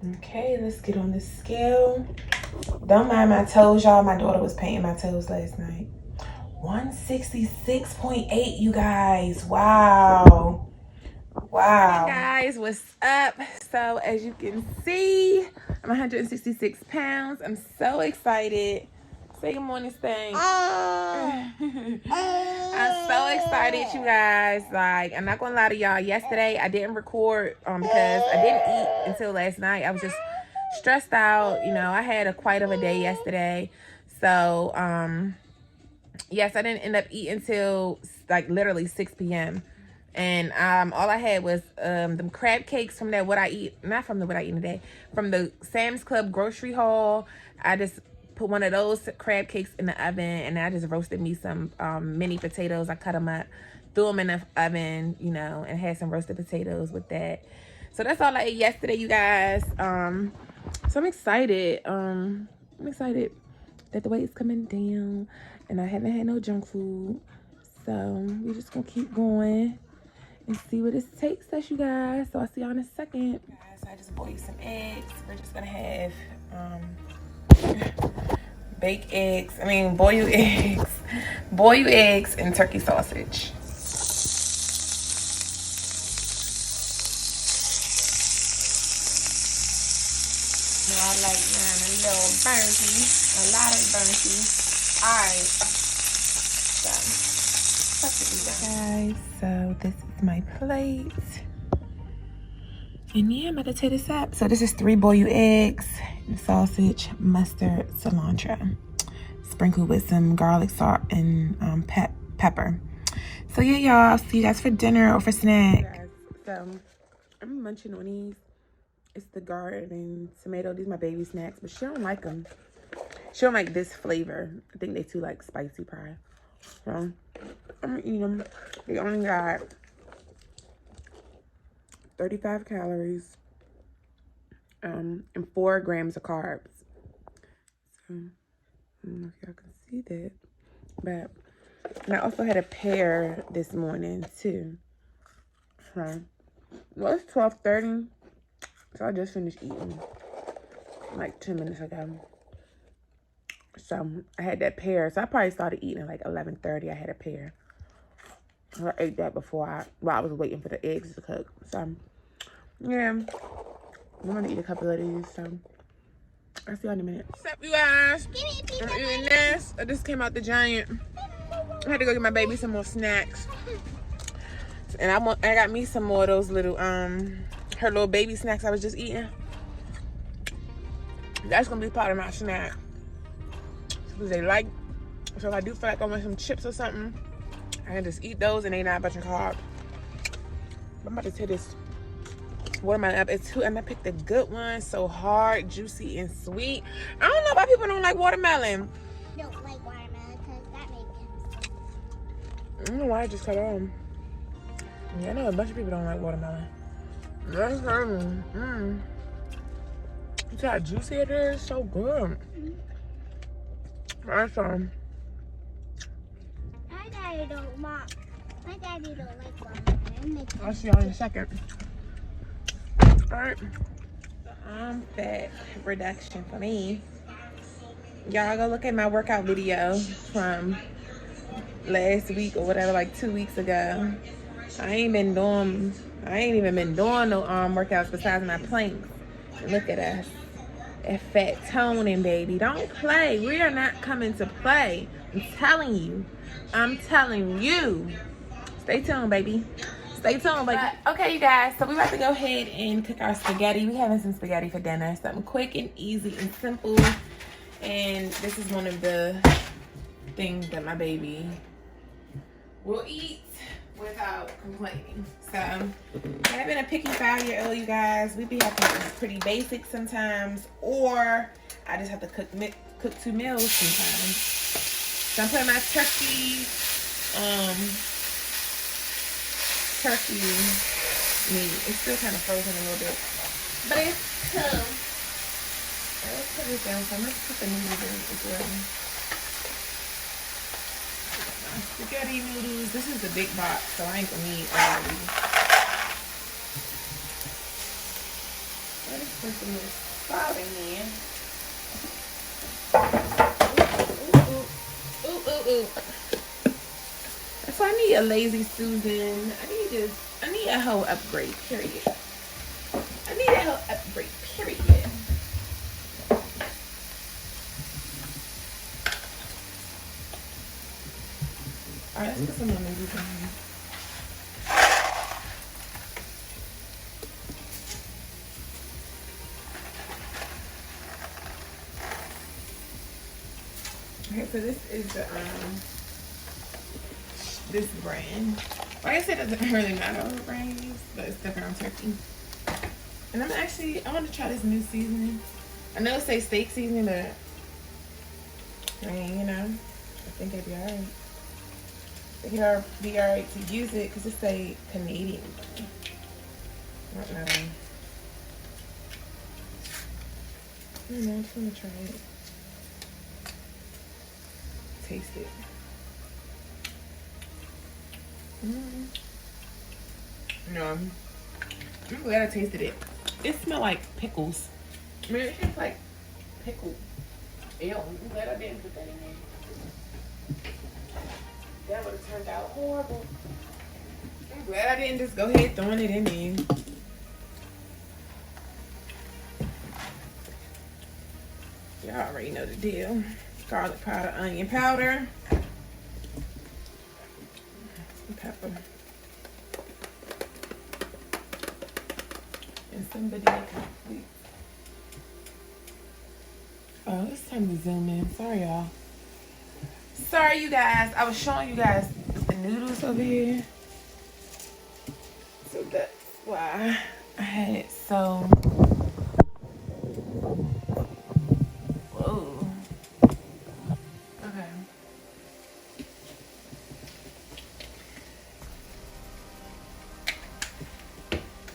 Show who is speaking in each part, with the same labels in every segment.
Speaker 1: Okay, let's get on the scale. Don't mind my toes, y'all. My daughter was painting my toes last night. 166.8, you guys. Wow. Wow. Hey guys, what's up? So as you can see, I'm 166 pounds. I'm so excited. Say good morning, Sting. I'm so excited, you guys. Like, I'm not gonna lie to y'all. Yesterday, I didn't record because I didn't eat until last night. I was just stressed out. You know, I had quite of a day yesterday. So, yes, I didn't end up eating till like literally 6 p.m. And all I had was them crab cakes from that What I Eat, not from the What I Eat Today, from the Sam's Club grocery haul. I just put one of those crab cakes in the oven, and I just roasted me some mini potatoes. I cut them up, threw them in the oven, you know, and had some roasted potatoes with that. So that's all I ate yesterday, you guys. So I'm excited. I'm excited that the weight is coming down, and I haven't had no junk food. So we're just gonna keep going and see what it takes us, you guys. So I'll see y'all in a second. Guys, I just boiled some eggs. We're just gonna have baked eggs. Boiled eggs. Boiled eggs and turkey sausage. I like mine a little burnt-y, a lot of burnt-y. Alright. Guys, so this is my plate. And yeah, I'm about to tear this up. So this is 3 boiled eggs, sausage, mustard, cilantro, sprinkled with some garlic, salt, and pepper. So yeah, y'all, I'll see you guys for dinner or for snack. So I'm munching on these. It's the garden tomato. These are my baby snacks, but she don't like them. She don't like this flavor. I think they too like spicy pie. So I'm gonna eat them. They only got 35 calories and 4 grams of carbs. So I don't know if y'all can see that, but and I also had a pear this morning too. So well, it's 12:30, so I just finished eating like 10 minutes ago. So I had that pear. So I probably started eating at like 11:30. I had a pear. I ate that before while I was waiting for the eggs to cook. So yeah, I'm gonna eat a couple of these. So I'll see y'all in a minute. What's up, you guys? I'm eating this. I just came out the Giant. I had to go get my baby some more snacks. And I got me some more of those little her little baby snacks I was just eating. That's gonna be part of my snack. Because they like, so if I do feel like I want some chips or something, I can just eat those and they not a bunch of carbs. I'm about to tear this watermelon up. And I picked a good one, so hard, juicy, and sweet. I don't know why people don't like watermelon.
Speaker 2: Don't like watermelon because that makes him.
Speaker 1: I don't know why I just cut on. Yeah, I know a bunch of people don't like watermelon. That's You see how juicy it is? So good. That's
Speaker 2: My daddy don't like watermelon.
Speaker 1: I'll see y'all in a second. Alright. Fat reduction for me. Y'all go look at my workout video from last week or whatever, like 2 weeks ago. I ain't even been doing no arm workouts besides my planks. Look at us. That fat toning, baby. Don't play. We are not coming to play. I'm telling you. Stay tuned, baby. Stay tuned, baby. Okay, you guys. So we're about to go ahead and cook our spaghetti. We're having some spaghetti for dinner. Something quick and easy and simple. And this is one of the things that my baby will eat without complaining. So having a picky 5-year-old, you guys, we be having to eat pretty basic sometimes, or I just have to cook 2 meals sometimes. So I'm putting my turkey meat. It's still kind of frozen a little bit, but it's cool. Let's put this down. So I'm gonna put the noodles in as well. Spaghetti noodles. This is the big box, so I ain't gonna need all of these. Put some salt in. Ooh. So I need a lazy Susan. I need a whole upgrade, period. I need a whole upgrade, period. Alright, let's put some lemon juice in here. Okay, so this is the this brand. Like I said, it doesn't really matter what brand you use, but it's the ground turkey. And I want to try this new seasoning. I know it says steak seasoning, but I mean, you know, I think it'd be alright. I think it'll be alright to use it because it's a Canadian. I don't know. I don't know, I just want to try it. Taste it. No, I'm glad I tasted it. It smelled like pickles. I mean, it tastes like pickle. Ew, I'm glad I didn't put that in there. That would have turned out horrible. I'm glad I didn't just go ahead throwing it in there. Y'all already know the deal. Garlic powder, onion powder, some pepper, and some banana complete. Oh, it's time to zoom in. Sorry, y'all. Sorry, you guys. I was showing you guys the noodles over here. So that's why I had it so... Whoa. Okay.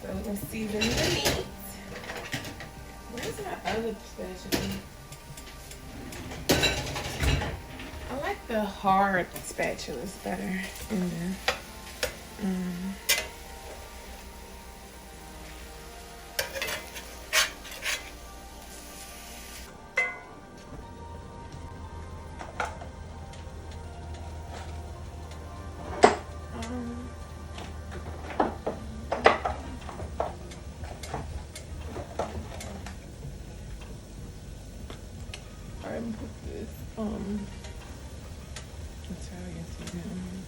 Speaker 1: So we're going to season the meat. Where's my other spatula? I like the hard spatulas better in the I'm put this Italian seasoning.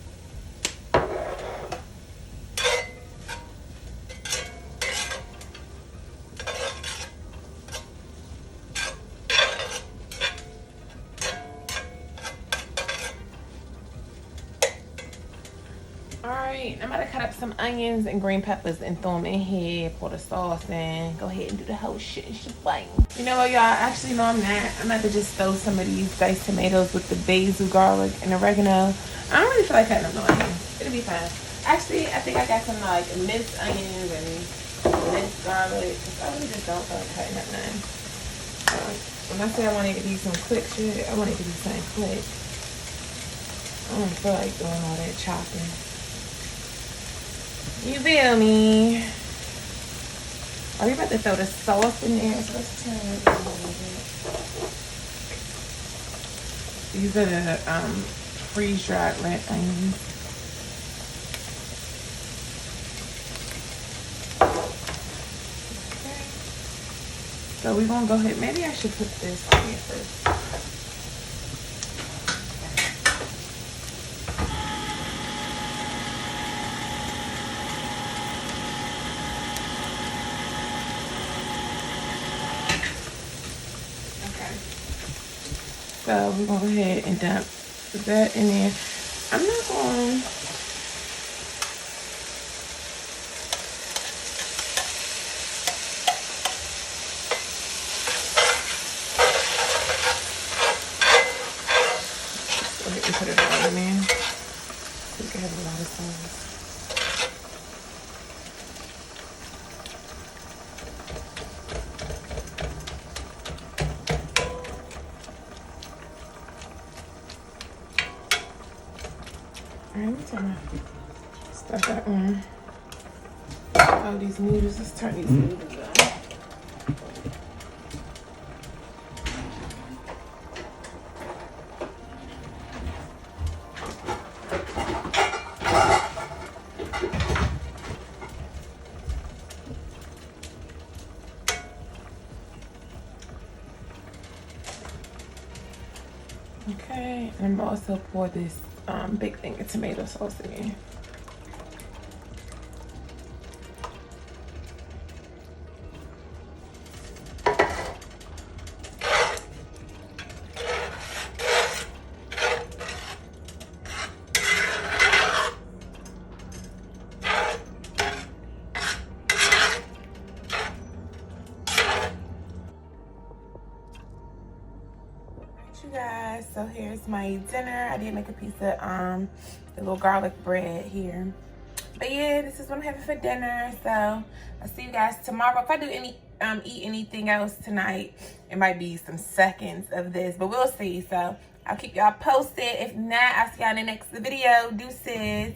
Speaker 1: Alright, I'm about to cut up some onions and green peppers and throw them in here, pour the sauce in, go ahead and do the whole shit and shebang. You know what, y'all? Actually, no, I'm not. I'm about to just throw some of these diced tomatoes with the basil, garlic, and oregano. I don't really feel like cutting up no onions. It'll be fine. Actually, I think I got some like minced onions and minced garlic. I really just don't feel like cutting up none. When I say I want it to be some quick shit, I want it to be something quick. I don't feel like doing all that chopping. You feel me? Are we about to throw the sauce in there? So let's turn it a little bit. These are the freeze-dried red onions. Okay. So we're gonna go ahead. Maybe I should put this on here first. So we're gonna go ahead and dump that in there. I'm not going. Go ahead and put it all in there. So we can have a lot of sauce. Alright, let me turn my stuff that on. All these noodles, let's turn these noodles on. Okay, and I'm also pour this big thing of tomato sauce in. You guys, so here's my dinner. I did make a piece of the little garlic bread here, but yeah, this is what I'm having for dinner. So I'll see you guys tomorrow. If I do eat anything else tonight, it might be some seconds of this, but we'll see. So I'll keep y'all posted. If not, I'll see y'all in the next video. Deuces.